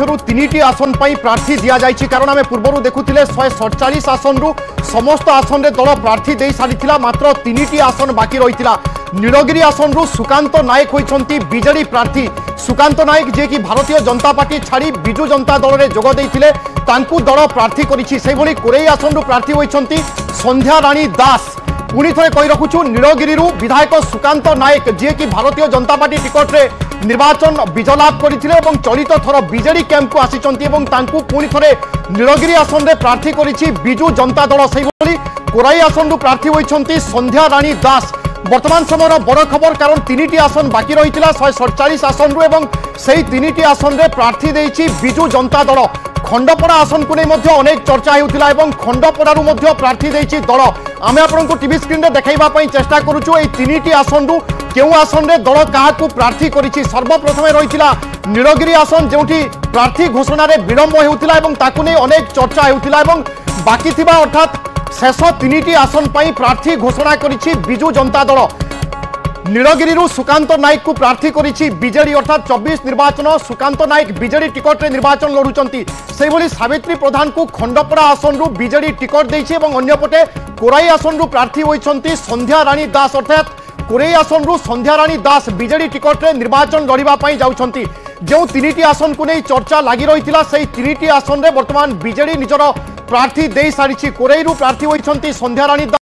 पक्षर 3टी आसन पर प्रार्थी दि जाइए कारण आम पूर्व देखुले 147 आसन रु समस्त आसन में दल प्रार्थी दे सारी मात्र 3टी आसन बाकी रही नीलगिरी आसन रु सुकांत नायक होती बीजेडी प्रार्थी सुकांत नायक जी कि भारतीय जनता पार्टी छाड़ी विजु जनता दल में जोग देते दल प्रार्थी कर कोरेई आसन रु प्रार्थी होती संध्या राणी दास पुणी थे कही रखुचु नीलगिरी विधायक सुकांत नायक जी कि भारतीय जनता पार्टी टिकट रे निर्वाचन विजय लाभ करते चलित थर बीजेडी कैंप को आसी पुणी थे नीलगिरी आसन में प्रार्थी कर विजु जनता दल से कोराई आसन प्रार्थी होती संध्या राणी दास वर्तमान समय बड़ खबर कारण 3टी आसन बाकी रही 147 आसन रु से 3टी आसन में प्रार्थी देछि विजु जनता दल खंडपड़ा आसन को नहीं अनेक चर्चा होता खंडपड़ारू प्रार्थी देछि दल आम आपको टीवी स्क्रीन में देखा चेष्टा करुचु 3टी आसन रु क्यों आसन में दल क्या प्रार्थी करिछि सर्वप्रथम रही नीलगिरी आसन जो प्रार्थी घोषण विलंब होता अनेक चर्चा होता बाकी थिबा अर्थात शेष 3टी आसन पर प्रार्थी घोषणा करिछि विजु जनता दल नीलगिरी सुकांत नायक को प्रार्थी करिछि बीजेडी अर्थात 24 निर्वाचन सुकांत नायक बीजेडी टिकट रे निर्वाचन लड़ुचंती सेही सावित्री प्रधान को खंडपड़ा आसन रु बीजेडी टिकट देछि एवं अन्यपटे कोराई आसन रु प्रार्थी होइछंती संध्या राणी दास अर्थात कोराई आसन रु संध्या राणी दास बीजेडी टिकट रे निर्वाचन लड़िबा पई जाउछंती जो 3टी आसन को नहीं चर्चा लगी रही से 3टी आसन रे वर्तमान बीजेडी निजर प्रार्थी दे सारी कोरेई प्रार्थी होइछंती संध्या राणी।